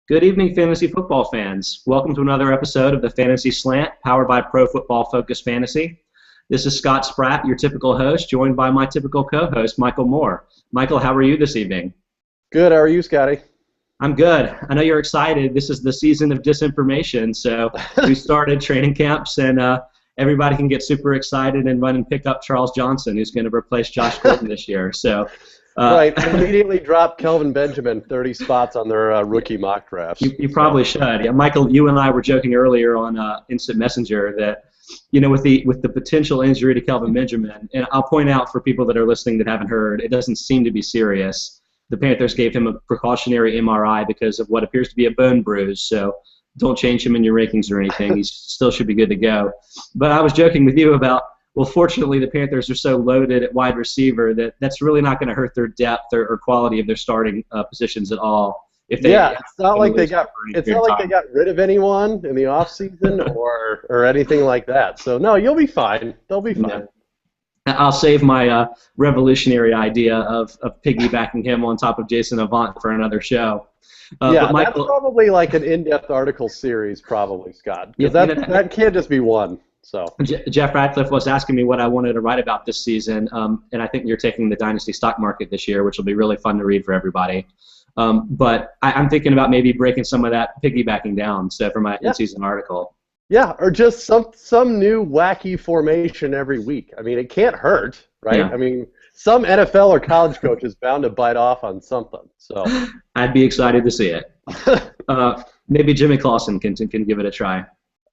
Good evening, fantasy football fans. Welcome to another episode of the Fantasy Slant, powered by Pro Football Focus Fantasy. This is Scott Spratt, your typical host, joined by my typical co-host, Michael Moore. Michael, how are you this evening? Good. How are you, Scotty? I'm good. I know you're excited. This is the season of disinformation, so we started training camps, and everybody can get super excited and run and pick up Charles Johnson, who's going to replace Josh Gordon this year. So. Right, immediately drop Kelvin Benjamin 30 spots on their rookie mock drafts. You probably should. Yeah, Michael, you and I were joking earlier on Instant Messenger that, with the potential injury to Kelvin Benjamin, and I'll point out for people that are listening that haven't heard, it doesn't seem to be serious. The Panthers gave him a precautionary MRI because of what appears to be a bone bruise, so don't change him in your rankings or anything. He still should be good to go. But I was joking with you about, well, fortunately, the Panthers are so loaded at wide receiver that's really not going to hurt their depth or quality of their starting positions at all. It's not like they got rid of anyone in the offseason or anything like that. So no, you'll be fine. They'll be fine. Yeah. I'll save my revolutionary idea of piggybacking him on top of Jason Avant for another show. But Michael, that's probably like an in-depth article series, probably, Scott. Because that can't just be one. So Jeff Radcliffe was asking me what I wanted to write about this season, and I think you're taking the dynasty stock market this year, which will be really fun to read for everybody. But I'm thinking about maybe breaking some of that piggybacking down, so for my in-season article. Yeah, or just some new wacky formation every week. I mean, it can't hurt, right? Yeah. I mean, some NFL or college coach is bound to bite off on something. So I'd be excited to see it. Maybe Jimmy Clausen can give it a try.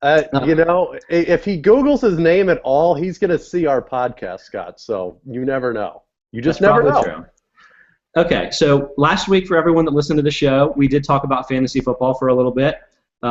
If he Googles his name at all, he's going to see our podcast, Scott. So you never know. You just never know. True. Okay, so last week, for everyone that listened to the show, we did talk about fantasy football for a little bit.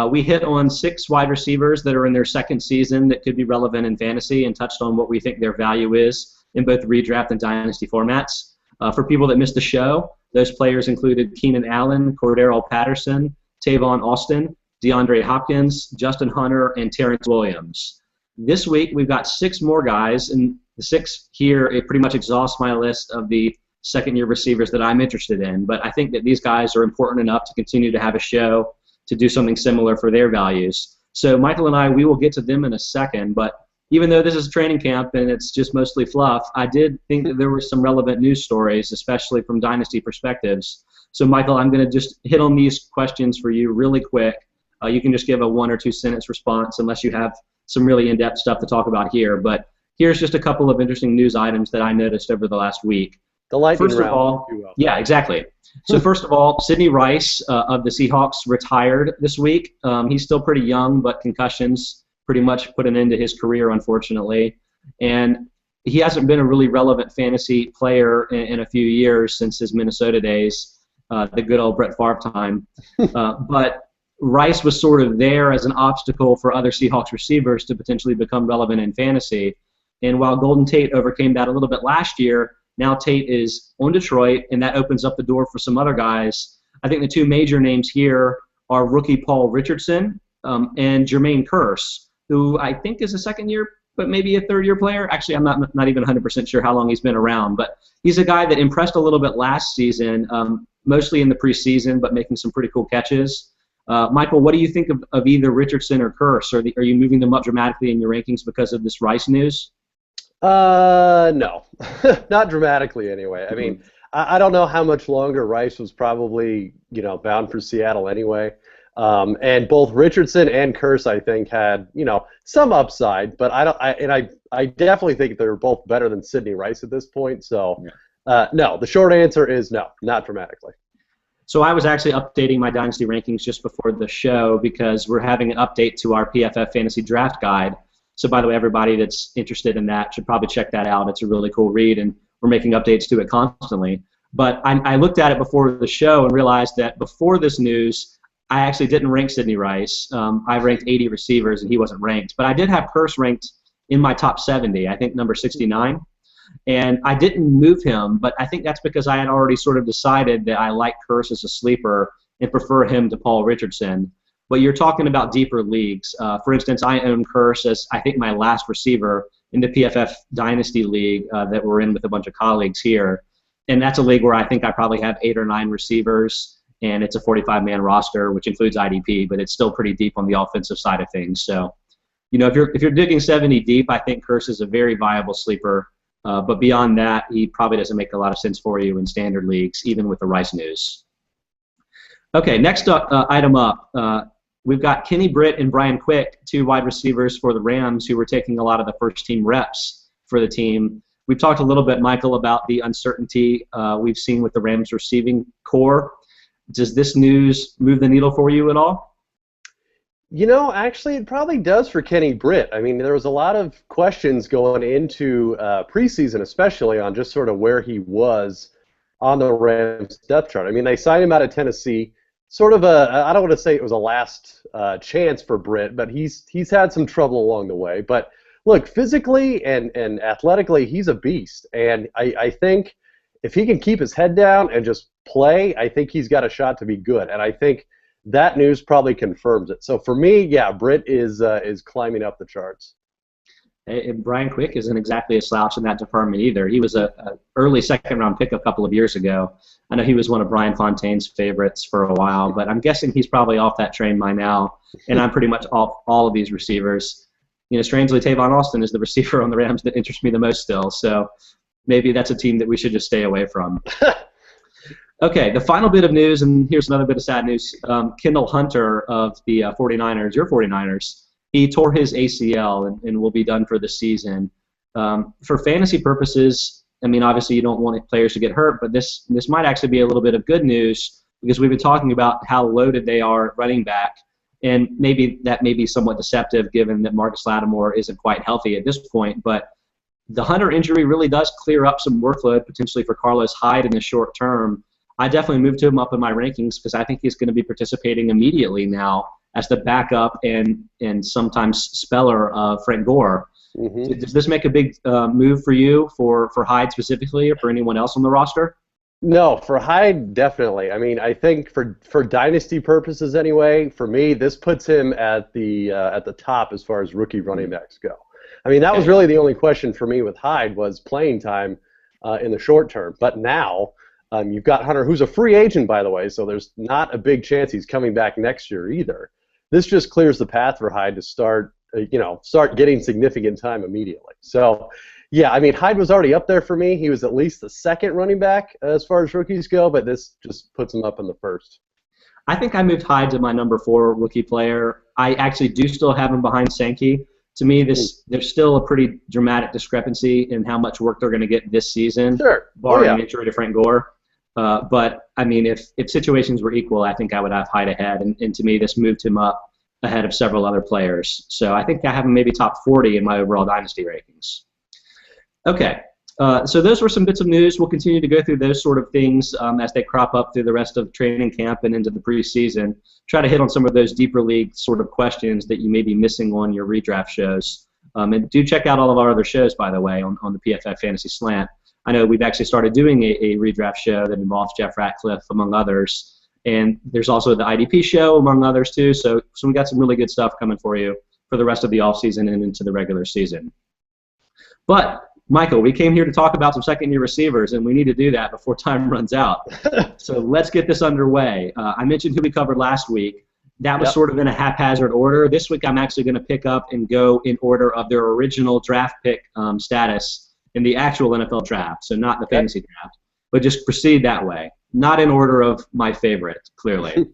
We hit on 6 wide receivers that are in their second season that could be relevant in fantasy and touched on what we think their value is in both redraft and dynasty formats. For people that missed the show, those players included Keenan Allen, Cordero Patterson, Tavon Austin, DeAndre Hopkins, Justin Hunter, and Terrence Williams. This week, we've got 6 more guys, and the 6 here, it pretty much exhausts my list of the second-year receivers that I'm interested in, but I think that these guys are important enough to continue to have a show to do something similar for their values. So Michael and I, we will get to them in a second, but even though this is a training camp and it's just mostly fluff, I did think that there were some relevant news stories, especially from dynasty perspectives. So Michael, I'm going to just hit on these questions for you really quick. You can just give a 1 or 2 sentence response unless you have some really in-depth stuff to talk about here. But here's just a couple of interesting news items that I noticed over the last week. The lightning round. First of all, yeah, exactly. So first of all, Sidney Rice of the Seahawks retired this week. He's still pretty young, but concussions pretty much put an end to his career, unfortunately. And he hasn't been a really relevant fantasy player in a few years since his Minnesota days, the good old Brett Favre time. But Rice was sort of there as an obstacle for other Seahawks receivers to potentially become relevant in fantasy. And while Golden Tate overcame that a little bit last year, now Tate is on Detroit, and that opens up the door for some other guys. I think the 2 major names here are rookie Paul Richardson and Jermaine Kearse, who I think is a second-year, but maybe a third-year player. Actually, I'm not even 100% sure how long he's been around, but he's a guy that impressed a little bit last season, mostly in the preseason, but making some pretty cool catches. Michael, what do you think of either Richardson or Kearse? Are you moving them up dramatically in your rankings because of this Rice news? No, not dramatically anyway. I mean, I don't know how much longer Rice was probably, bound for Seattle anyway. And both Richardson and Kearse, I think, had, some upside, but I definitely think they're both better than Sidney Rice at this point. So, no, the short answer is no, not dramatically. So I was actually updating my Dynasty rankings just before the show because we're having an update to our PFF Fantasy Draft Guide. So by the way, everybody that's interested in that should probably check that out. It's a really cool read, and we're making updates to it constantly. But I looked at it before the show and realized that before this news, I actually didn't rank Sidney Rice. I ranked 80 receivers, and he wasn't ranked. But I did have Kearse ranked in my top 70, I think number 69. And I didn't move him, but I think that's because I had already sort of decided that I like Kearse as a sleeper and prefer him to Paul Richardson. But you're talking about deeper leagues. For instance, I own Kearse as I think my last receiver in the PFF Dynasty League that we're in with a bunch of colleagues here. And that's a league where I think I probably have 8 or 9 receivers. and it's a 45-man roster, which includes IDP, but it's still pretty deep on the offensive side of things. So, if you're digging 70 deep, I think Kearse is a very viable sleeper. But beyond that, he probably doesn't make a lot of sense for you in standard leagues, even with the Rice news. Okay, next item up, we've got Kenny Britt and Brian Quick, 2 wide receivers for the Rams who were taking a lot of the first-team reps for the team. We've talked a little bit, Michael, about the uncertainty we've seen with the Rams receiving core. Does this news move the needle for you at all? Actually, it probably does for Kenny Britt. I mean, there was a lot of questions going into preseason, especially on just sort of where he was on the Rams depth chart. I mean, they signed him out of Tennessee. Sort of I don't want to say it was a last chance for Britt, but he's had some trouble along the way. But look, physically and athletically, he's a beast. And I think if he can keep his head down and just play, I think he's got a shot to be good. And I think that news probably confirms it. So for me, yeah, Britt is climbing up the charts. And Brian Quick isn't exactly a slouch in that department either. He was a early second-round pick a couple of years ago. I know he was one of Brian Fontaine's favorites for a while, but I'm guessing he's probably off that train by now, and I'm pretty much off all of these receivers. Strangely, Tavon Austin is the receiver on the Rams that interests me the most still, so maybe that's a team that we should just stay away from. Okay, the final bit of news, and here's another bit of sad news. Kendall Hunter of the 49ers, your 49ers, he tore his ACL and will be done for the season. For fantasy purposes, I mean, obviously you don't want players to get hurt, but this might actually be a little bit of good news because we've been talking about how loaded they are at running back, and maybe that may be somewhat deceptive given that Marcus Lattimore isn't quite healthy at this point, but the Hunter injury really does clear up some workload potentially for Carlos Hyde in the short term. I definitely moved him up in my rankings because I think he's going to be participating immediately now as the backup and sometimes speller of Frank Gore. Mm-hmm. Does this make a big move for you, for Hyde specifically, or for anyone else on the roster? No, for Hyde, definitely. I mean, I think for dynasty purposes anyway, for me, this puts him at the top as far as rookie running backs go. I mean, that was really the only question for me with Hyde was playing time in the short term. But now you've got Hunter, who's a free agent, by the way, so there's not a big chance he's coming back next year either. This just clears the path for Hyde to start getting significant time immediately. So, yeah, I mean, Hyde was already up there for me. He was at least the second running back as far as rookies go, but this just puts him up in the first. I think I moved Hyde to my number 4 rookie player. I actually do still have him behind Sankey. To me, there's still a pretty dramatic discrepancy in how much work they're going to get this season, barring injury to Frank Gore. But, I mean, if situations were equal, I think I would have Hyde ahead. And to me, this moved him up ahead of several other players. So I think I have him maybe top 40 in my overall dynasty rankings. Okay, so those were some bits of news. We'll continue to go through those sort of things as they crop up through the rest of training camp and into the preseason. Try to hit on some of those deeper league sort of questions that you may be missing on your redraft shows. And do check out all of our other shows, by the way, on the PFF Fantasy Slant. I know we've actually started doing a redraft show that involves Jeff Ratcliffe, among others. And there's also the IDP show, among others, too. So we got some really good stuff coming for you for the rest of the offseason and into the regular season. But, Michael, we came here to talk about some second-year receivers, and we need to do that before time runs out. So let's get this underway. I mentioned who we covered last week. That was sort of in a haphazard order. This week I'm actually going to pick up and go in order of their original draft pick status in the actual NFL draft, so not the fantasy draft, but just proceed that way. Not in order of my favorite, clearly.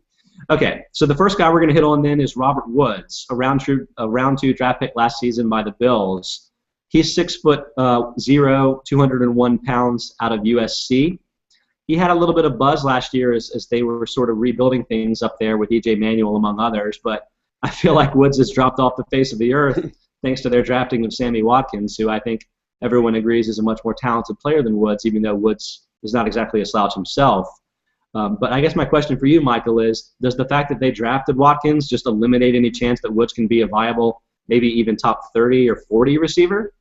Okay, so the first guy we're going to hit on then is Robert Woods, a round 2 draft pick last season by the Bills. He's 6'0", 201 pounds out of USC. He had a little bit of buzz last year as they were sort of rebuilding things up there with E.J. Manuel, among others, but I feel like Woods has dropped off the face of the earth thanks to their drafting of Sammy Watkins, who I think everyone agrees is a much more talented player than Woods, even though Woods is not exactly a slouch himself. But I guess my question for you, Michael, is does the fact that they drafted Watkins just eliminate any chance that Woods can be a viable, maybe even top 30 or 40 receiver?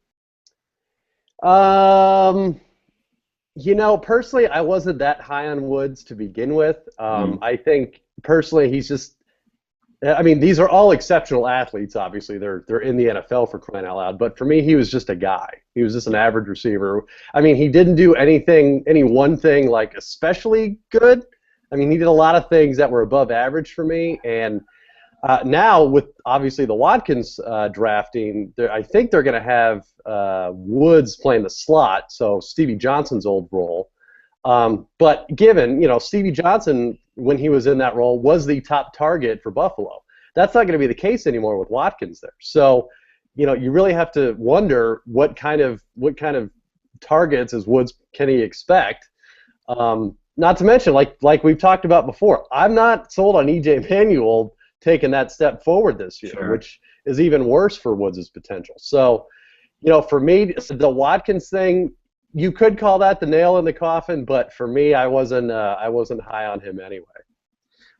Personally, I wasn't that high on Woods to begin with. I think, personally, he's just these are all exceptional athletes, obviously. They're in the NFL for crying out loud. But for me, he was just a guy. He was just an average receiver. I mean, he didn't do any one thing, like, especially good. I mean, he did a lot of things that were above average for me, and now with obviously the Watkins drafting, I think they're going to have Woods playing the slot, so Stevie Johnson's old role. But given, Stevie Johnson, when he was in that role, was the top target for Buffalo. That's not going to be the case anymore with Watkins there. So, you really have to wonder what kind of targets as Woods can he expect. Not to mention, like we've talked about before, I'm not sold on E.J. Manuel taking that step forward this year, Sure. which is even worse for Woods' potential. So, for me, the Watkins thing, you could call that the nail in the coffin, but for me, I wasn't high on him anyway.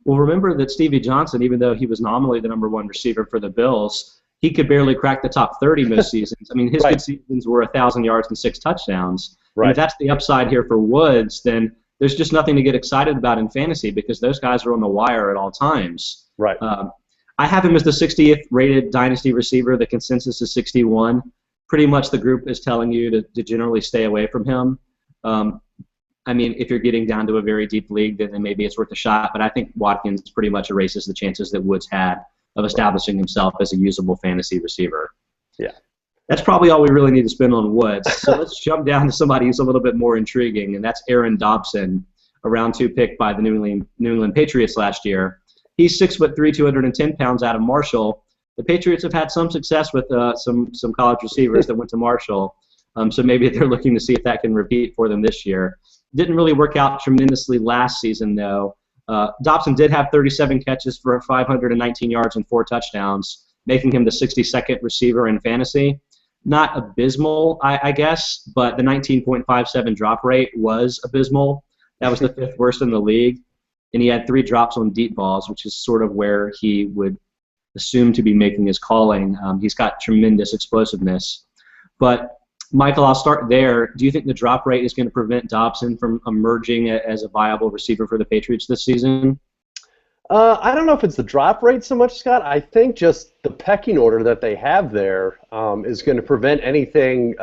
Well, remember that Stevie Johnson, even though he was nominally the number one receiver for the Bills, he could barely crack the top 30 most seasons. I mean, his Right. good seasons were 1,000 yards and 6 touchdowns. Right. And if that's the upside here for Woods, then there's just nothing to get excited about in fantasy because those guys are on the wire at all times. Right. I have him as the 60th rated dynasty receiver. The consensus is 61. Pretty much the group is telling you to generally stay away from him. I mean, if you're getting down to a very deep league, then maybe it's worth a shot. But I think Watkins pretty much erases the chances that Woods had of establishing himself as a usable fantasy receiver. Yeah. That's probably all we really need to spend on Woods. So let's jump down to somebody who's a little bit more intriguing, and that's Aaron Dobson, a round 2 pick by the New England Patriots last year. He's 6'3", 210 pounds out of Marshall. The Patriots have had some success with some college receivers that went to Marshall, so maybe they're looking to see if that can repeat for them this year. Didn't really work out tremendously last season, though. Dobson did have 37 catches for 519 yards and 4 touchdowns, making him the 62nd receiver in fantasy. Not abysmal, I guess, but the 19.57 drop rate was abysmal. That was the 5th worst in the league. And he had 3 drops on deep balls, which is sort of where he would assume to be making his calling. He's got tremendous explosiveness. But, Michael, I'll start there. Do you think the drop rate is going to prevent Dobson from emerging as a viable receiver for the Patriots this season? I don't know if it's the drop rate so much, Scott. I think just the pecking order that they have there is going to prevent anything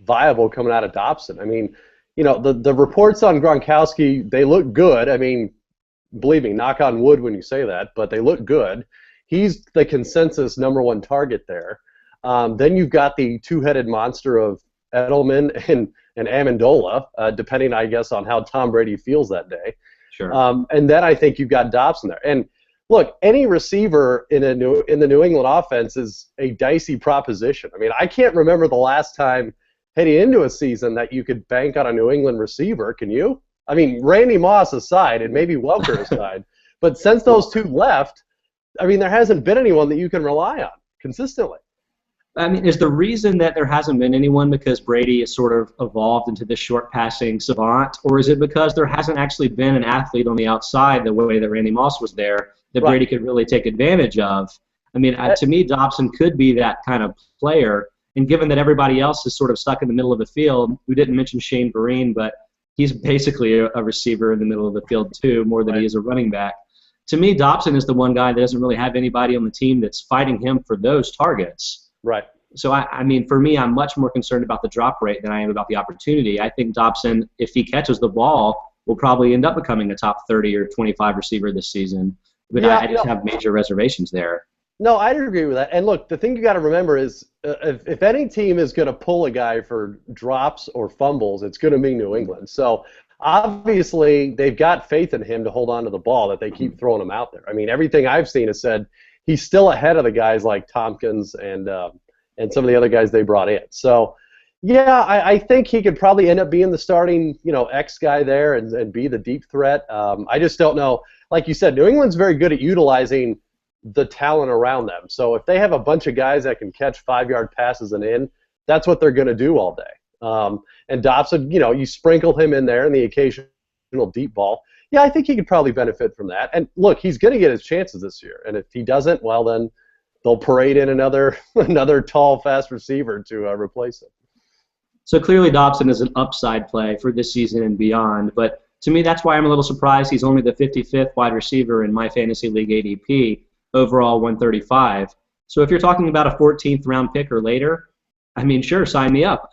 viable coming out of Dobson. I mean, the reports on Gronkowski, they look good. I mean, believe me, knock on wood when you say that, but they look good. He's the consensus number 1 target there. Then you've got the two-headed monster of Edelman and Amendola, depending, I guess, on how Tom Brady feels that day. Sure. And then I think you've got Dobson there. And look, any receiver in the New England offense is a dicey proposition. I mean, I can't remember the last time heading into a season that you could bank on a New England receiver. Can you? I mean, Randy Moss aside and maybe Welker aside, but since those two left, I mean, there hasn't been anyone that you can rely on consistently. I mean, is the reason that there hasn't been anyone because Brady has sort of evolved into this short passing savant, or is it because there hasn't actually been an athlete on the outside the way that Randy Moss was there that Right. Brady could really take advantage of? I mean, to me, Dobson could be that kind of player, and given that everybody else is sort of stuck in the middle of the field, we didn't mention Shane Vereen, but he's basically a receiver in the middle of the field too, more than he is a running back. To me, Dobson is the one guy that doesn't really have anybody on the team that's fighting him for those targets. Right. So, I mean, for me, I'm much more concerned about the drop rate than I am about the opportunity. I think Dobson, if he catches the ball, will probably end up becoming a top 30 or 25 receiver this season. But Yeah, I just have major reservations there. No, I'd agree with that. And look, the thing you got to remember is if any team is going to pull a guy for drops or fumbles, it's going to be New England. So obviously they've got faith in him to hold on to the ball, that they keep throwing him out there. I mean, everything I've seen has said he's still ahead of the guys like Tompkins and some of the other guys they brought in. So, yeah, I think he could probably end up being the starting, X guy there and be the deep threat. I just don't know. Like you said, New England's very good at utilizing the talent around them. So if they have a bunch of guys that can catch 5-yard passes and in, that's what they're going to do all day. And Dobson, you sprinkle him in there in the occasional deep ball. Yeah, I think he could probably benefit from that. And look, he's going to get his chances this year. And if he doesn't, well, then they'll parade in another tall, fast receiver to replace him. So clearly Dobson is an upside play for this season and beyond. But to me, that's why I'm a little surprised he's only the 55th wide receiver in my fantasy league ADP, overall 135. So if you're talking about a 14th round pick or later, I mean, sure, sign me up.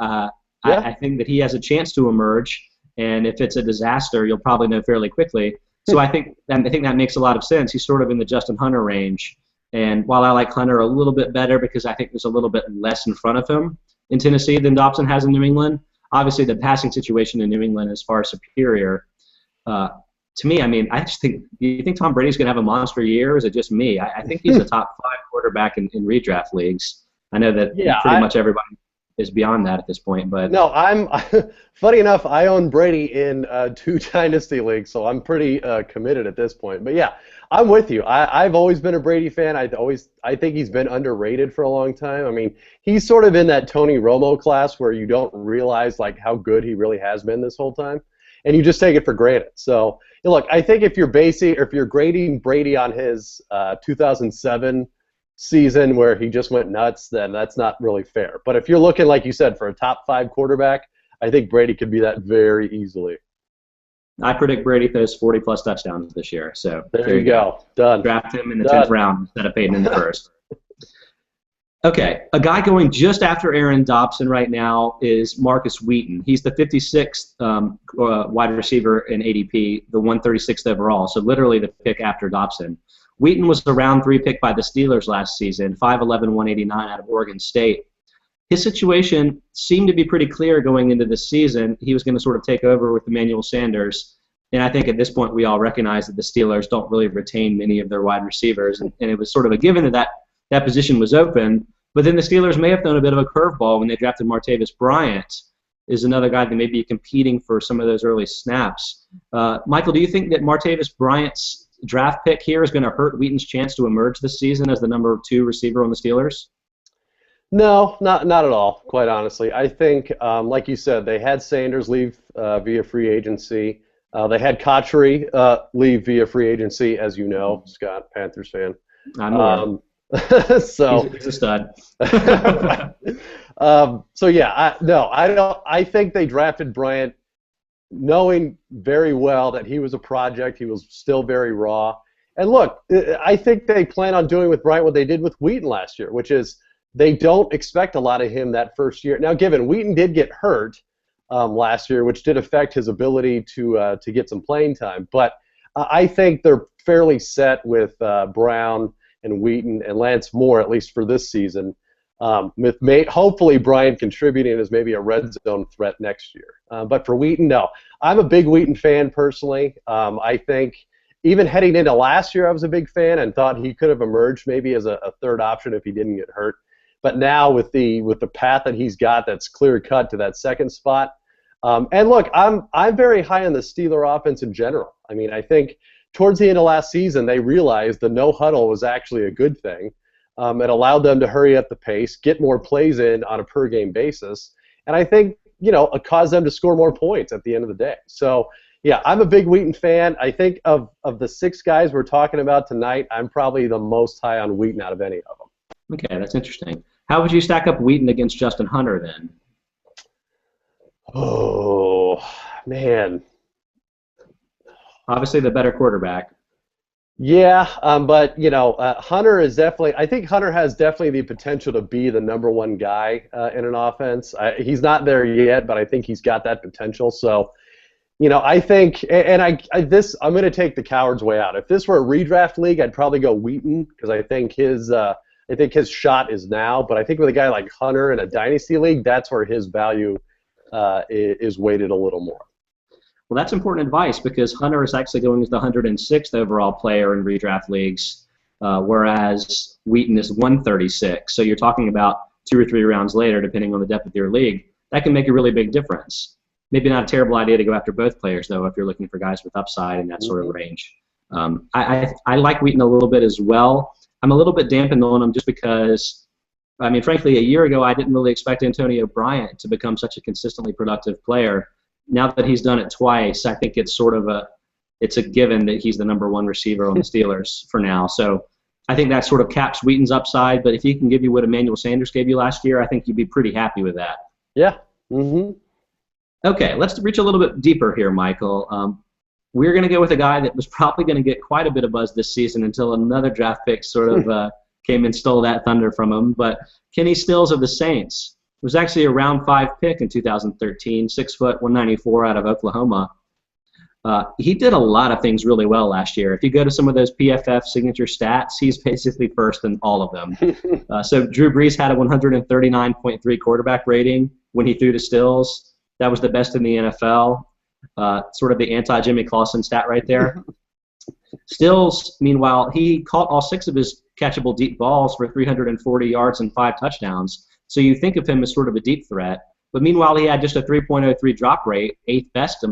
I think that he has a chance to emerge, and if it's a disaster, you'll probably know fairly quickly. So I think that makes a lot of sense. He's sort of in the Justin Hunter range. And while I like Hunter a little bit better because I think there's a little bit less in front of him in Tennessee than Dobson has in New England, obviously the passing situation in New England is far superior. To me, I mean, I just think, do you think Tom Brady's going to have a monster year, or is it just me? I think he's a top 5 quarterback in redraft leagues. I know that pretty much everybody is beyond that at this point. But no, funny enough, I own Brady in 2 dynasty leagues, so I'm pretty committed at this point. But yeah, I'm with you. I've always been a Brady fan. I think he's been underrated for a long time. I mean, he's sort of in that Tony Romo class where you don't realize like how good he really has been this whole time, and you just take it for granted. So look, I think if you're grading Brady on his 2007 season where he just went nuts, then that's not really fair. But if you're looking, like you said, for a top 5 quarterback, I think Brady could be that very easily. I predict Brady throws 40-plus touchdowns this year. So there you go. Done. Draft him in the 10th round instead of Peyton in the first. Okay, a guy going just after Aaron Dobson right now is Marcus Wheaton. He's the 56th wide receiver in ADP, the 136th overall, so literally the pick after Dobson. Wheaton was the round 3 pick by the Steelers last season, 5'11", 189 out of Oregon State. His situation seemed to be pretty clear going into this season. He was going to sort of take over with Emmanuel Sanders, and I think at this point we all recognize that the Steelers don't really retain many of their wide receivers, and it was sort of a given that position was open. But then the Steelers may have thrown a bit of a curveball when they drafted Martavis Bryant, is another guy that may be competing for some of those early snaps. Michael, do you think that Martavis Bryant's draft pick here is going to hurt Wheaton's chance to emerge this season as the number 2 receiver on the Steelers? No, not at all, quite honestly. I think, like you said, they had Sanders leave via free agency. They had Cotchery leave via free agency, as you know, Scott, Panthers fan. I'm aware. So he's a stud. So yeah, I think they drafted Bryant knowing very well that he was a project. He was still very raw. And look, I think they plan on doing with Bryant what they did with Wheaton last year, which is they don't expect a lot of him that first year. Now, given Wheaton did get hurt last year, which did affect his ability to get some playing time, but I think they're fairly set with Brown and Wheaton and Lance Moore, at least for this season, with hopefully Bryant contributing as maybe a red zone threat next year. But for Wheaton, no. I'm a big Wheaton fan personally. I think even heading into last year I was a big fan and thought he could have emerged maybe as a third option if he didn't get hurt. But now with the path that he's got that's clear cut to that second spot. And look, I'm very high on the Steeler offense in general. I mean, I think towards the end of last season, they realized the no huddle was actually a good thing. It allowed them to hurry up the pace, get more plays in on a per-game basis, and I think, it caused them to score more points at the end of the day. So, yeah, I'm a big Wheaton fan. I think of the 6 guys we're talking about tonight, I'm probably the most high on Wheaton out of any of them. Okay, that's interesting. How would you stack up Wheaton against Justin Hunter then? Oh, man. Obviously the better quarterback. Yeah, but Hunter is definitely. I think Hunter has definitely the potential to be the number 1 guy in an offense. He's not there yet, but I think he's got that potential. So, I think, and I'm going to take the coward's way out. If this were a redraft league, I'd probably go Wheaton because I think his shot is now. But I think with a guy like Hunter in a dynasty league, that's where his value is weighted a little more. Well, that's important advice because Hunter is actually going as the 106th overall player in redraft leagues, whereas Wheaton is 136. So you're talking about 2 or 3 rounds later, depending on the depth of your league. That can make a really big difference. Maybe not a terrible idea to go after both players, though, if you're looking for guys with upside in that sort of range. I like Wheaton a little bit as well. I'm a little bit dampened on him just because, I mean, frankly, a year ago I didn't really expect Antonio Bryant to become such a consistently productive player. Now that he's done it twice, I think it's sort of it's a given that he's the number 1 receiver on the Steelers for now. So I think that sort of caps Wheaton's upside. But if he can give you what Emmanuel Sanders gave you last year, I think you'd be pretty happy with that. Yeah. Mm-hmm. Okay, let's reach a little bit deeper here, Michael. We're going to go with a guy that was probably going to get quite a bit of buzz this season until another draft pick sort of came and stole that thunder from him. But Kenny Stills of the Saints was actually a round 5 pick in 2013, 6 foot, 194 out of Oklahoma. He did a lot of things really well last year. If you go to some of those PFF signature stats, he's basically first in all of them. So Drew Brees had a 139.3 quarterback rating when he threw to Stills. That was the best in the NFL. Sort of the anti-Jimmy Clausen stat right there. Stills, meanwhile, he caught all 6 of his catchable deep balls for 340 yards and 5 touchdowns. So you think of him as sort of a deep threat. But meanwhile, he had just a 3.03 drop rate, 8th best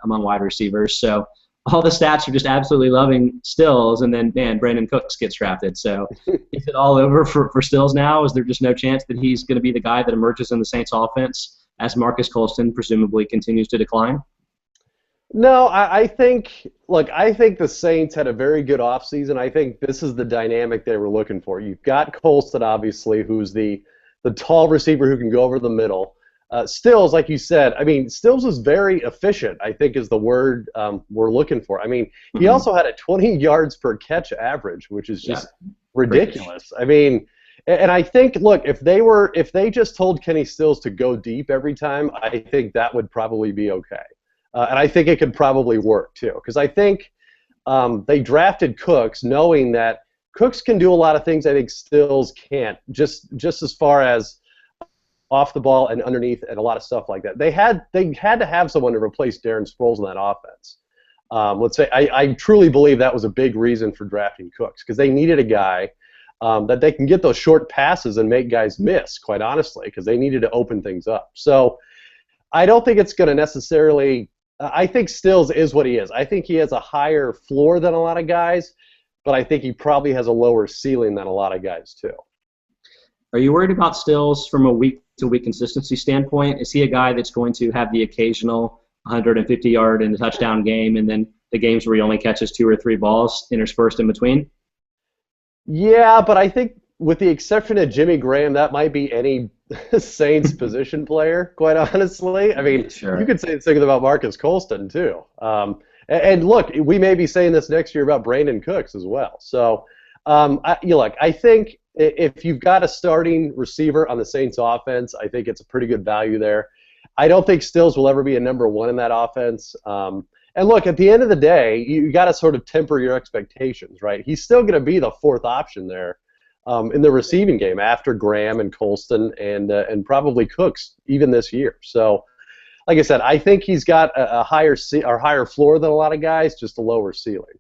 among wide receivers. So all the stats are just absolutely loving Stills, and then, man, Brandon Cooks gets drafted. So is it all over for Stills now? Is there just no chance that he's going to be the guy that emerges in the Saints offense as Marcus Colston presumably continues to decline? No, I think the Saints had a very good offseason. I think this is the dynamic they were looking for. You've got Colston, obviously, who's the tall receiver who can go over the middle. Stills, like you said, I mean, Stills is very efficient, I think is the word we're looking for. I mean, he also had a 20 yards per catch average, which is just ridiculous. I mean, and I think, look, if they just told Kenny Stills to go deep every time, I think that would probably be okay. And I think it could probably work, too, because I think they drafted Cooks knowing that Cooks can do a lot of things I think Stills can't, just as far as off the ball and underneath and a lot of stuff like that. They had to have someone to replace Darren Sproles in that offense. Let's say I truly believe that was a big reason for drafting Cooks, because they needed a guy that they can get those short passes and make guys miss, quite honestly, because they needed to open things up. So I don't think it's going to necessarily I think Stills is what he is. I think he has a higher floor than a lot of guys, but I think he probably has a lower ceiling than a lot of guys, too. Are you worried about Stills from a week-to-week consistency standpoint? Is he a guy that's going to have the occasional 150-yard and touchdown game, and then the games where he only catches 2 or 3 balls interspersed in between? Yeah, but I think with the exception of Jimmy Graham, that might be any Saints position player, quite honestly. I mean, You could say the same about Marcus Colston, too. And look, we may be saying this next year about Brandon Cooks as well. So, I think if you've got a starting receiver on the Saints offense, I think it's a pretty good value there. I don't think Stills will ever be a number 1 in that offense. And look, at the end of the day, you got to sort of temper your expectations, right? He's still going to be the 4th option there in the receiving game after Graham and Colston and probably Cooks even this year. So, like I said, I think he's got a higher floor than a lot of guys, just a lower ceiling.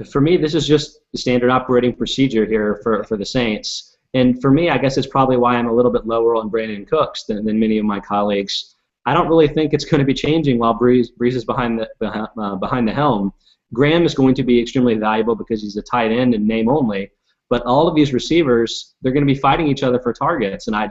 For me, this is just the standard operating procedure here for the Saints. And for me, I guess it's probably why I'm a little bit lower on Brandon Cooks than many of my colleagues. I don't really think it's going to be changing while Brees is behind the helm. Graham is going to be extremely valuable because he's a tight end and name only. But all of these receivers, they're going to be fighting each other for targets. And I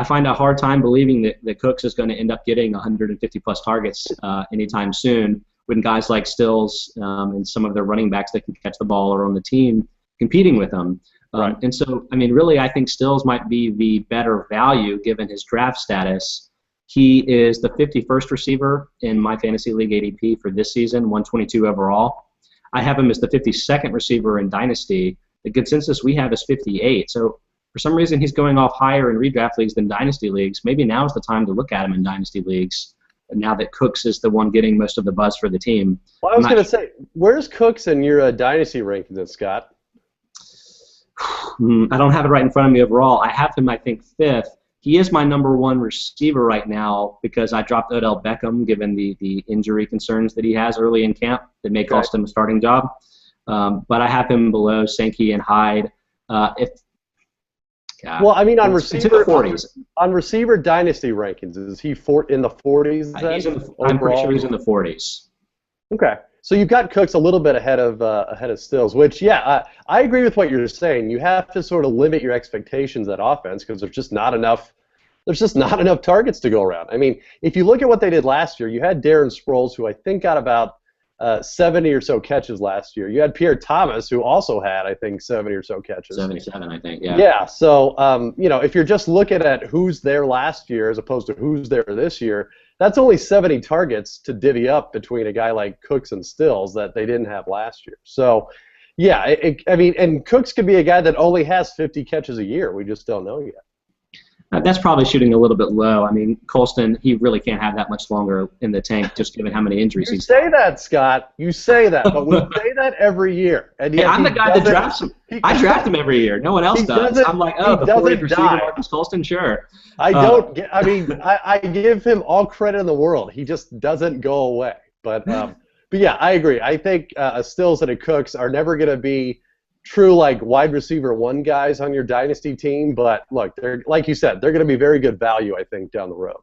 find a hard time believing that Cooks is going to end up getting 150-plus targets anytime soon, when guys like Stills and some of their running backs that can catch the ball are on the team competing with them. Right. And so, I mean, really, I think Stills might be the better value given his draft status. He is the 51st receiver in my fantasy league ADP for this season, 122 overall. I have him as the 52nd receiver in Dynasty. The consensus we have is 58. So for some reason, he's going off higher in redraft leagues than Dynasty leagues. Maybe now is the time to look at him in Dynasty leagues, now that Cooks is the one getting most of the buzz for the team. Well, I was going to say, where's Cooks in your Dynasty ranking then, Scott? I don't have it right in front of me overall. I have him, I think, 5th. He is my number 1 receiver right now because I dropped Odell Beckham given the injury concerns that he has early in camp that may cost him a starting job. But I have him below Sankey and Hyde. Well, I mean, on receiver 40s. On receiver dynasty rankings, is he in the 40s? I'm pretty sure he's in the 40s. Okay, so you've got Cooks a little bit ahead of Stills, which I agree with what you're saying. You have to sort of limit your expectations at offense because there's just not enough. There's just not enough targets to go around. I mean, if you look at what they did last year, you had Darren Sproles, who I think got about 70 or so catches last year. You had Pierre Thomas, who also had, I think, 70 or so catches. 77, I think, yeah. Yeah, so, if you're just looking at who's there last year as opposed to who's there this year, that's only 70 targets to divvy up between a guy like Cooks and Stills that they didn't have last year. So, yeah, and Cooks could be a guy that only has 50 catches a year. We just don't know yet. That's probably shooting a little bit low. I mean, Colston, he really can't have that much longer in the tank, just given how many injuries You he's say that, Scott. You say that, but we say that every year. And Hey, yet I'm the guy that drafts him. I draft him every year. No one else does. I'm like, oh, the 4th receiver, Marcus Colston, sure. I give him all credit in the world. He just doesn't go away. But yeah, I agree. I think a Stills and a Cooks are never going to be true like wide receiver 1 guys on your dynasty team. But look, they're like you said, they're going to be very good value, I think, down the road.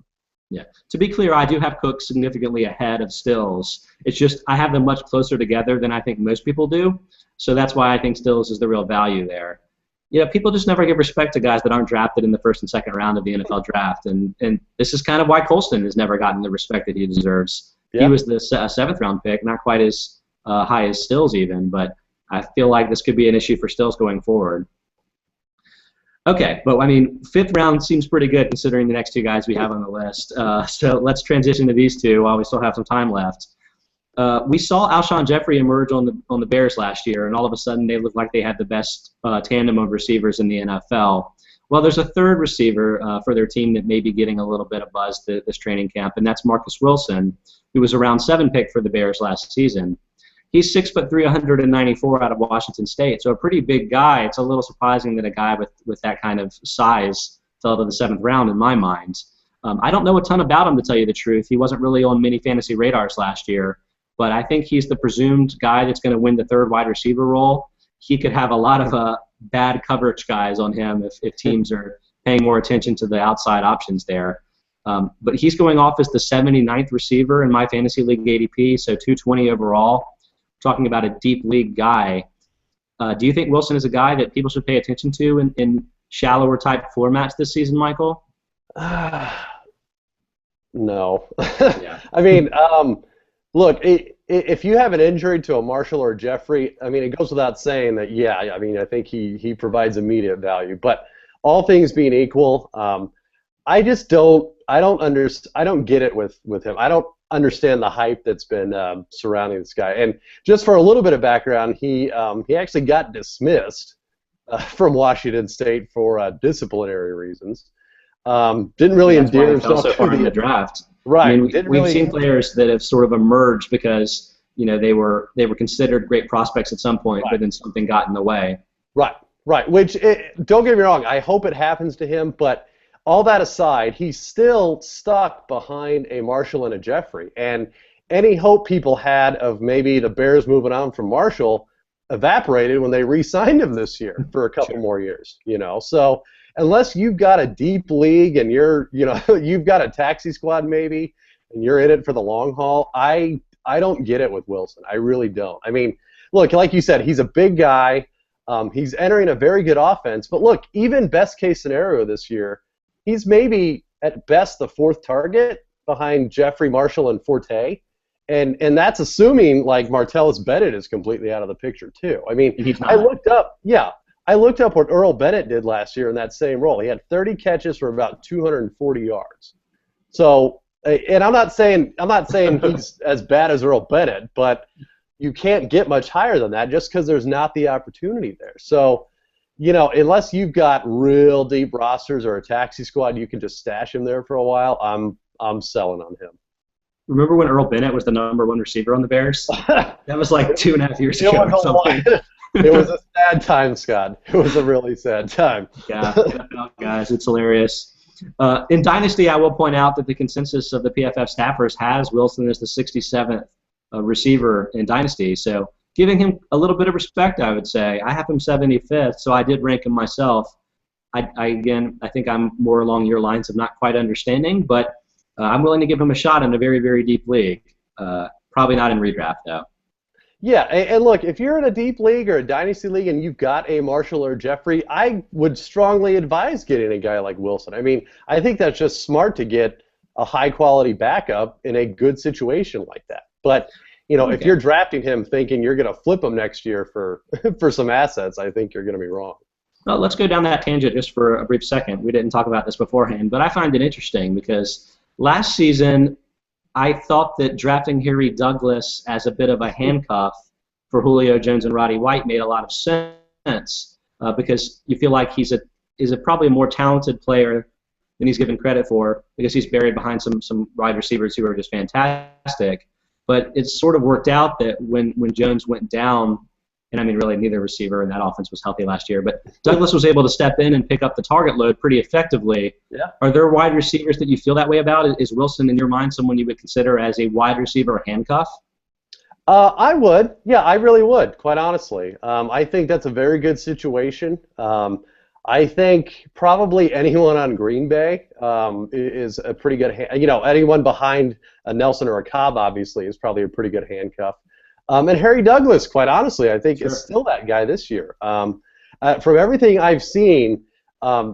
Yeah. To be clear, I do have Cooks significantly ahead of Stills. It's just I have them much closer together than I think most people do. So that's why I think Stills is the real value there. You know, people just never give respect to guys that aren't drafted in the 1st and 2nd round of the NFL draft. And this is kind of why Colston has never gotten the respect that he deserves. Yeah. He was the 7th round pick, not quite as high as Stills even, but I feel like this could be an issue for Stills going forward. Okay, but I mean, 5th round seems pretty good considering the next 2 guys we have on the list. So let's transition to these 2 while we still have some time left. We saw Alshon Jeffrey emerge on the Bears last year, and all of a sudden they looked like they had the best tandem of receivers in the NFL. Well, there's a 3rd receiver for their team that may be getting a little bit of buzz this training camp, and that's Marcus Wilson, who was a round 7 pick for the Bears last season. He's 6'3", 194 out of Washington State, so a pretty big guy. It's a little surprising that a guy with that kind of size fell to the 7th round in my mind. I don't know a ton about him, to tell you the truth. He wasn't really on many fantasy radars last year, but I think he's the presumed guy that's going to win the 3rd wide receiver role. He could have a lot of bad coverage guys on him if teams are paying more attention to the outside options there. But he's going off as the 79th receiver in my fantasy league ADP, so 220 overall. Talking about a deep league guy. Do you think Wilson is a guy that people should pay attention to in shallower type formats this season, Michael? No. Yeah. I mean, look, if you have an injury to a Marshall or a Jeffrey, I mean, it goes without saying that, yeah, I mean, I think he provides immediate value. But all things being equal, I don't get it with him. I don't understand the hype that's been surrounding this guy. And just for a little bit of background, he actually got dismissed from Washington State for disciplinary reasons. Didn't really endear himself so far in the draft. Right. I mean, we've seen players that have sort of emerged because they were considered great prospects at some point, right, but then something got in the way. Right. Which don't get me wrong, I hope it happens to him, but all that aside, he's still stuck behind a Marshall and a Jeffrey. And any hope people had of maybe the Bears moving on from Marshall evaporated when they re-signed him this year for a couple more years. So unless you've got a deep league and you've got a taxi squad maybe, and you're in it for the long haul, I don't get it with Wilson. I really don't. I mean, look, like you said, he's a big guy. He's entering a very good offense. But look, even best case scenario this year, he's maybe at best the 4th target behind Jeffrey, Marshall, and Forte, and that's assuming like Martellus Bennett is completely out of the picture too. I mean, I looked up what Earl Bennett did last year in that same role. He had 30 catches for about 240 yards. So, and I'm not saying he's as bad as Earl Bennett, but you can't get much higher than that just because there's not the opportunity there. So, unless you've got real deep rosters or a taxi squad, you can just stash him there for a while. I'm selling on him. Remember when Earl Bennett was the #1 receiver on the Bears? That was like 2.5 years ago or something. It was a sad time, Scott. It was a really sad time. Yeah, guys, it's hilarious. In Dynasty, I will point out that the consensus of the PFF staffers has Wilson as the 67th receiver in Dynasty. So giving him a little bit of respect, I would say. I have him 75th, so I did rank him myself. I think I'm more along your lines of not quite understanding, but I'm willing to give him a shot in a very, very deep league. Probably not in redraft, though. Yeah, and look, if you're in a deep league or a dynasty league and you've got a Marshall or Jeffrey, I would strongly advise getting a guy like Wilson. I mean, I think that's just smart to get a high-quality backup in a good situation like that. But if you're drafting him thinking you're going to flip him next year for some assets, I think you're going to be wrong. Well, let's go down that tangent just for a brief second. We didn't talk about this beforehand, but I find it interesting because last season I thought that drafting Harry Douglas as a bit of a handcuff for Julio Jones and Roddy White made a lot of sense because you feel like he's probably a more talented player than he's given credit for because he's buried behind some wide receivers who are just fantastic. But it's sort of worked out that when Jones went down, and I mean really neither receiver in that offense was healthy last year, but Douglas was able to step in and pick up the target load pretty effectively. Yeah. Are there wide receivers that you feel that way about? Is Wilson, in your mind, someone you would consider as a wide receiver handcuff? I would. Yeah, I really would, quite honestly. I think that's a very good situation. I think probably anyone on Green Bay is a pretty good anyone behind a Nelson or a Cobb, obviously, is probably a pretty good handcuff. And Harry Douglas, quite honestly, I think is still that guy this year. From everything I've seen,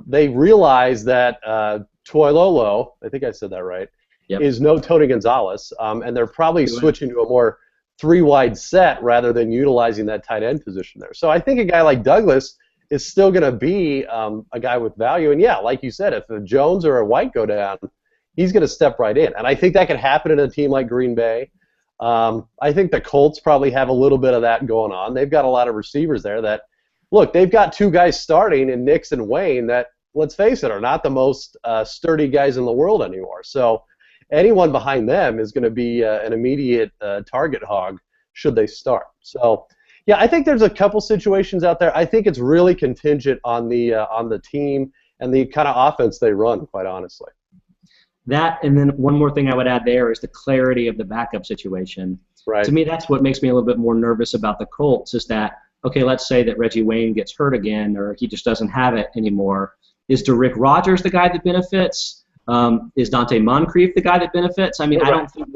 they realize that Toilolo, I think I said that right, is no Tony Gonzalez, and they're probably switching to a more three-wide set rather than utilizing that tight end position there. So I think a guy like Douglas is still going to be a guy with value. And, yeah, like you said, if a Jones or a White go down, he's going to step right in. And I think that could happen in a team like Green Bay. I think the Colts probably have a little bit of that going on. They've got a lot of receivers there that, look, they've got two guys starting in Nix and Wayne that, let's face it, are not the most sturdy guys in the world anymore. So anyone behind them is going to be an immediate target hog should they start. So, yeah, I think there's a couple situations out there. I think it's really contingent on the team and the kind of offense they run, quite honestly. That, and then one more thing I would add there is the clarity of the backup situation. Right. To me, that's what makes me a little bit more nervous about the Colts is that, okay, let's say that Reggie Wayne gets hurt again or he just doesn't have it anymore. Is Derrick Rogers the guy that benefits? Is Dante Moncrief the guy that benefits? I mean, I don't think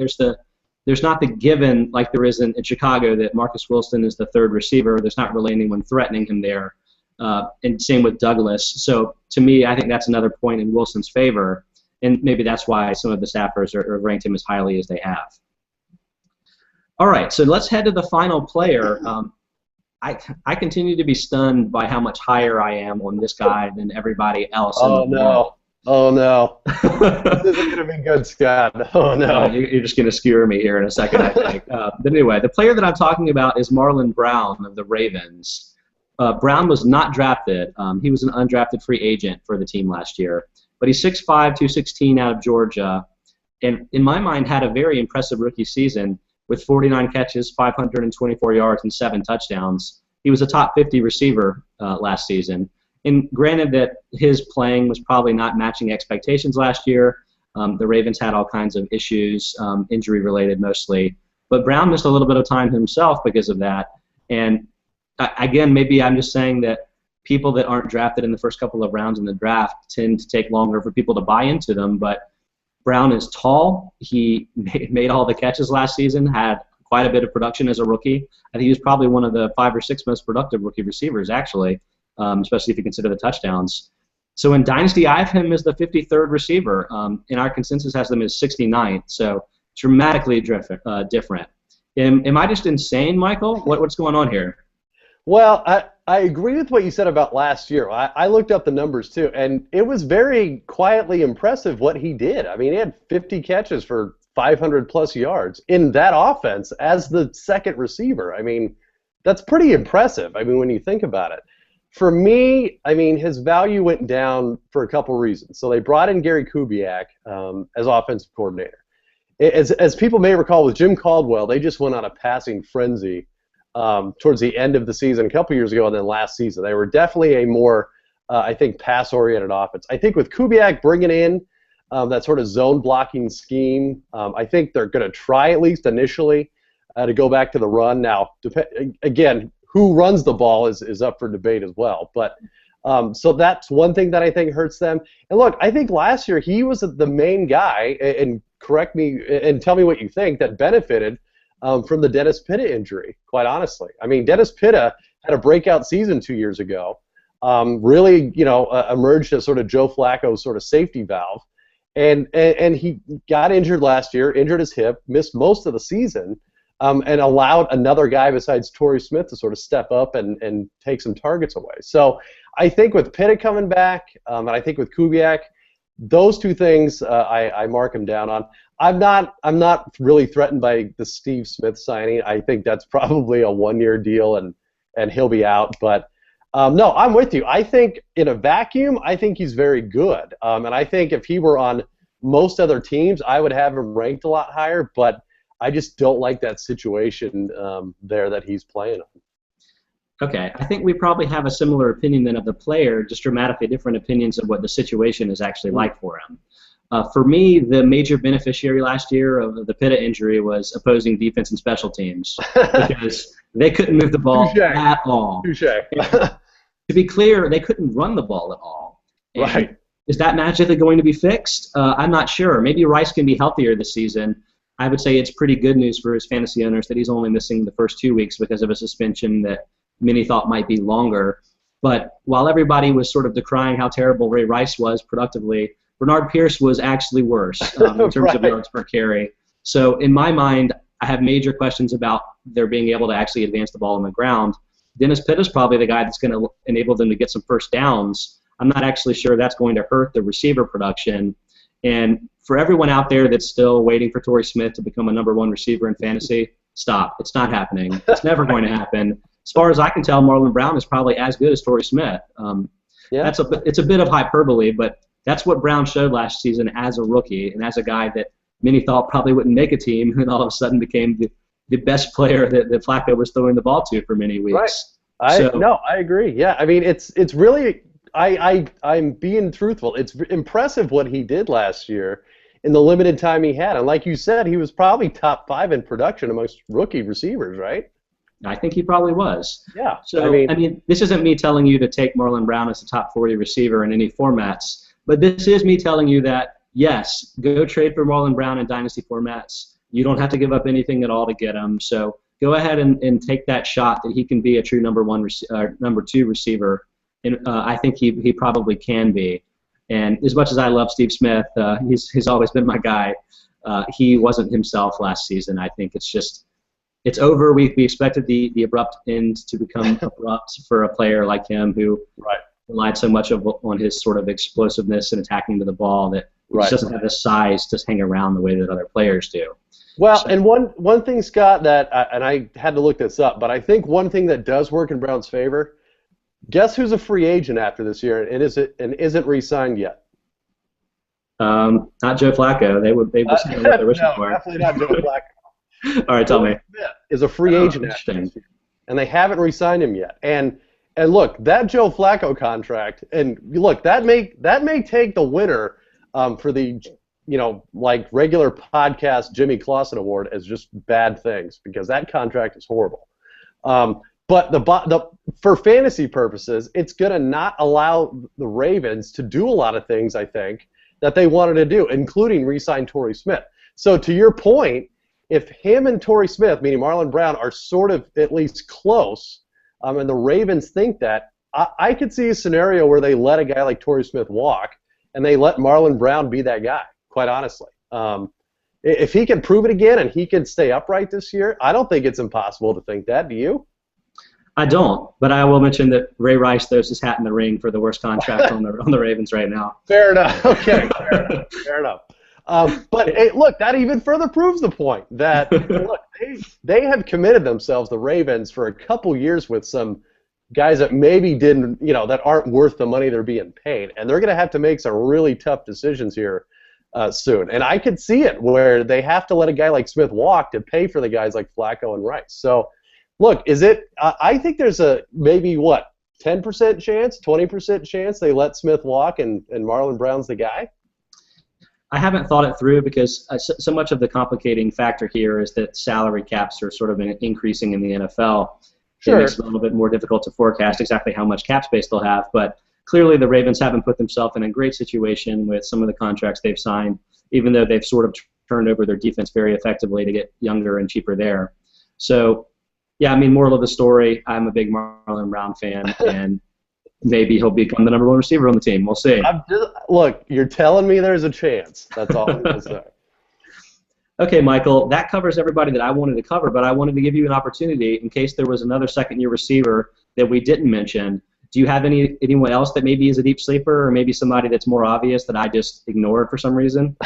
there's not the given like there is in Chicago that Marcus Wilson is the third receiver. There's not really anyone threatening him there. And same with Douglas. So to me, I think that's another point in Wilson's favor. And maybe that's why some of the staffers are ranked him as highly as they have. All right, so let's head to the final player. I continue to be stunned by how much higher I am on this guy than everybody else. Oh, no. Oh, no. This isn't going to be good, Scott. Oh, no. You're just going to skewer me here in a second, I think. But anyway, the player that I'm talking about is Marlon Brown of the Ravens. Brown was not drafted. He was an undrafted free agent for the team last year. But he's 6'5", 216 out of Georgia, and in my mind had a very impressive rookie season with 49 catches, 524 yards, and 7 touchdowns. He was a top 50 receiver last season. And granted that his playing was probably not matching expectations last year. The Ravens had all kinds of issues, injury-related mostly. But Brown missed a little bit of time himself because of that. And again, maybe I'm just saying that people that aren't drafted in the first couple of rounds in the draft tend to take longer for people to buy into them, but Brown is tall. He made all the catches last season, had quite a bit of production as a rookie. I think he was probably one of the 5 or 6 most productive rookie receivers, actually, especially if you consider the touchdowns. So in Dynasty, I have him as the 53rd receiver, and our consensus has them as 69th, so dramatically different. Am I just insane, Michael? What's going on here? Well, I agree with what you said about last year. I looked up the numbers too, and it was very quietly impressive what he did. I mean, he had 50 catches for 500-plus yards in that offense as the second receiver. I mean, that's pretty impressive, I mean, when you think about it. For me, I mean, his value went down for a couple reasons. So they brought in Gary Kubiak as offensive coordinator. As people may recall with Jim Caldwell, they just went on a passing frenzy towards the end of the season a couple years ago and then last season. They were definitely a more, I think, pass-oriented offense. I think with Kubiak bringing in that sort of zone blocking scheme, I think they're going to try at least initially to go back to the run. Now, again, who runs the ball is up for debate as well. But so that's one thing that I think hurts them. And look, I think last year he was the main guy, and correct me and tell me what you think, that benefited from the Dennis Pitta injury, quite honestly. I mean, Dennis Pitta had a breakout season 2 years ago, really, emerged as sort of Joe Flacco's sort of safety valve, and he got injured last year, injured his hip, missed most of the season, and allowed another guy besides Torrey Smith to sort of step up and take some targets away. So I think with Pitta coming back, and I think with Kubiak, those two things I mark him down on. I'm not really threatened by the Steve Smith signing. I think that's probably a one-year deal and he'll be out. But No, I'm with you. I think in a vacuum, I think he's very good. And I think if he were on most other teams, I would have him ranked a lot higher, but I just don't like that situation there that he's playing on. Okay, I think we probably have a similar opinion then of the player, just dramatically different opinions of what the situation is actually like for him. For me, the major beneficiary last year of the Pitta injury was opposing defense and special teams because they couldn't move the ball at all. To be clear, they couldn't run the ball at all. And right. Is that magically going to be fixed? I'm not sure. Maybe Rice can be healthier this season. I would say it's pretty good news for his fantasy owners that he's only missing the first 2 weeks because of a suspension that many thought might be longer. But while everybody was sort of decrying how terrible Ray Rice was productively, Bernard Pierce was actually worse in terms of yards per carry. So in my mind, I have major questions about their being able to actually advance the ball on the ground. Dennis Pitta's probably the guy that's going to enable them to get some first downs. I'm not actually sure that's going to hurt the receiver production. And for everyone out there that's still waiting for Torrey Smith to become a #1 receiver in fantasy, stop. It's not happening. It's never going to happen. As far as I can tell, Marlon Brown is probably as good as Torrey Smith. It's a bit of hyperbole, but that's what Brown showed last season as a rookie and as a guy that many thought probably wouldn't make a team, and all of a sudden became the best player that Flacco was throwing the ball to for many weeks. Right. I agree. Yeah, I mean, it's really I'm being truthful. It's impressive what he did last year in the limited time he had, and like you said, he was probably top 5 in production amongst rookie receivers, right? I think he probably was. Yeah. So I mean, this isn't me telling you to take Marlon Brown as a top 40 receiver in any formats, but this is me telling you that yes, go trade for Marlon Brown in dynasty formats. You don't have to give up anything at all to get him. So go ahead and take that shot that he can be a true #2 receiver. And I think he probably can be. And as much as I love Steve Smith, he's always been my guy. He wasn't himself last season. I think it's over. We expected the abrupt end to become abrupt for a player like him who relied so much on his sort of explosiveness and attacking to the ball that he just doesn't have the size to hang around the way that other players do. Well, and one thing, Scott, that and I had to look this up, but I think one thing that does work in Brown's favor. Guess who's a free agent after this year and isn't re-signed yet? Not Joe Flacco. They would say what they're wishing for. Definitely not Joe Flacco. All right, tell me. Is a free agent after this year, and they haven't re-signed him yet. And look, that Joe Flacco contract, and look, that may take the winner for the like regular podcast Jimmy Clausen Award as just bad things because that contract is horrible. But for fantasy purposes, it's going to not allow the Ravens to do a lot of things, I think, that they wanted to do, including re-sign Torrey Smith. So to your point, if him and Torrey Smith, meaning Marlon Brown, are sort of at least close, and the Ravens think that, I could see a scenario where they let a guy like Torrey Smith walk, and they let Marlon Brown be that guy, quite honestly. If he can prove it again and he can stay upright this year, I don't think it's impossible to think that. Do you? I don't, but I will mention that Ray Rice throws his hat in the ring for the worst contract on the Ravens right now. Fair enough. Okay, fair enough. But hey, look, that even further proves the point that look, they have committed themselves, the Ravens, for a couple years with some guys that maybe didn't, that aren't worth the money they're being paid, and they're going to have to make some really tough decisions here soon. And I could see it where they have to let a guy like Smith walk to pay for the guys like Flacco and Rice. So. Look, I think there's a maybe 10% chance, 20% chance they let Smith walk and Marlon Brown's the guy? I haven't thought it through because so much of the complicating factor here is that salary caps are sort of increasing in the NFL. Sure. It makes it a little bit more difficult to forecast exactly how much cap space they'll have, but clearly the Ravens haven't put themselves in a great situation with some of the contracts they've signed, even though they've sort of turned over their defense very effectively to get younger and cheaper there. So, yeah, I mean, moral of the story, I'm a big Marlon Brown fan, and maybe he'll become the #1 receiver on the team. We'll see. Look, you're telling me there's a chance. That's all I'm going to say. Okay, Michael, that covers everybody that I wanted to cover, but I wanted to give you an opportunity in case there was another second-year receiver that we didn't mention. Do you have anyone else that maybe is a deep sleeper or maybe somebody that's more obvious that I just ignored for some reason?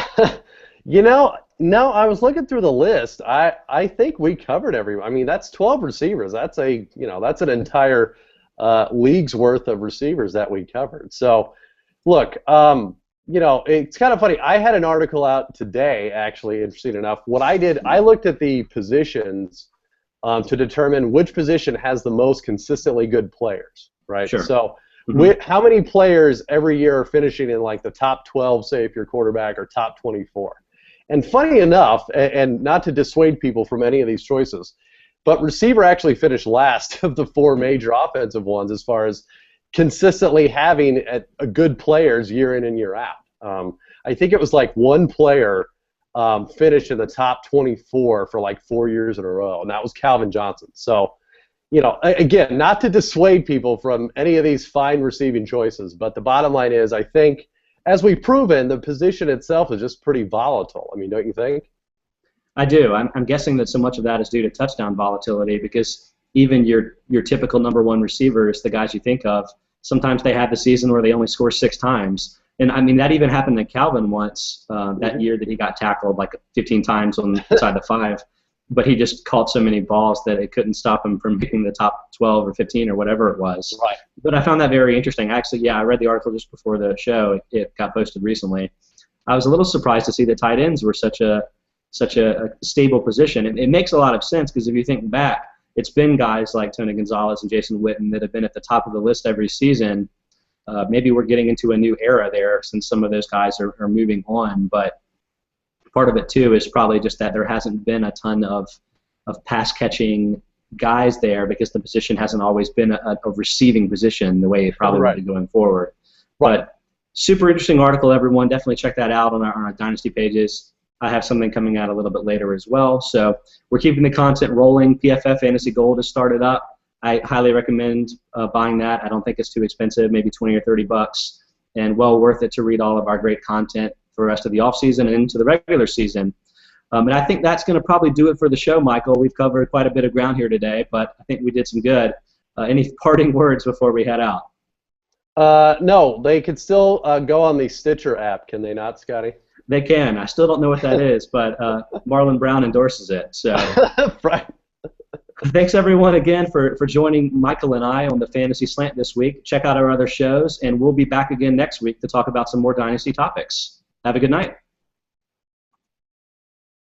No, I was looking through the list. I think we covered everyone. I mean, that's 12 receivers. That's an entire leagues worth of receivers that we covered. So, look, it's kind of funny. I had an article out today, actually, interesting enough. What I did, I looked at the positions to determine which position has the most consistently good players, right? Sure. So, how many players every year are finishing in like the top 12, say if you're quarterback, or top 24? And funny enough, and not to dissuade people from any of these choices, but receiver actually finished last of the four major offensive ones as far as consistently having a good players year in and year out. I think it was like one player finished in the top 24 for like 4 years in a row, and that was Calvin Johnson. So, again, not to dissuade people from any of these fine receiving choices, but the bottom line is, I think, as we've proven, the position itself is just pretty volatile. I mean, don't you think? I do. I'm guessing that so much of that is due to touchdown volatility, because even your typical number one receivers, the guys you think of, sometimes they have the season where they only score 6 times. And, I mean, that even happened to Calvin once, that year that he got tackled like 15 times on inside the 5. But he just caught so many balls that it couldn't stop him from hitting the top 12 or 15 or whatever it was. Right. But I found that very interesting. Actually, I read the article just before the show. It got posted recently. I was a little surprised to see that tight ends were such a stable position. And it makes a lot of sense, because if you think back, it's been guys like Tony Gonzalez and Jason Witten that have been at the top of the list every season. Maybe we're getting into a new era there since some of those guys are moving on. But part of it, too, is probably just that there hasn't been a ton of pass-catching guys there, because the position hasn't always been a receiving position the way it probably will be going forward. Right. But super interesting article, everyone. Definitely check that out on our Dynasty pages. I have something coming out a little bit later as well. So we're keeping the content rolling. PFF Fantasy Gold has started up. I highly recommend buying that. I don't think it's too expensive, maybe 20 or 30 bucks, and well worth it to read all of our great content for the rest of the offseason and into the regular season. And I think that's going to probably do it for the show, Michael. We've covered quite a bit of ground here today, but I think we did some good. Any parting words before we head out? No, they could still go on the Stitcher app, can they not, Scotty? They can. I still don't know what that is, but Marlon Brown endorses it. So, right. Thanks, everyone, again for joining Michael and I on the Fantasy Slant this week. Check out our other shows, and we'll be back again next week to talk about some more Dynasty topics. Have a good night.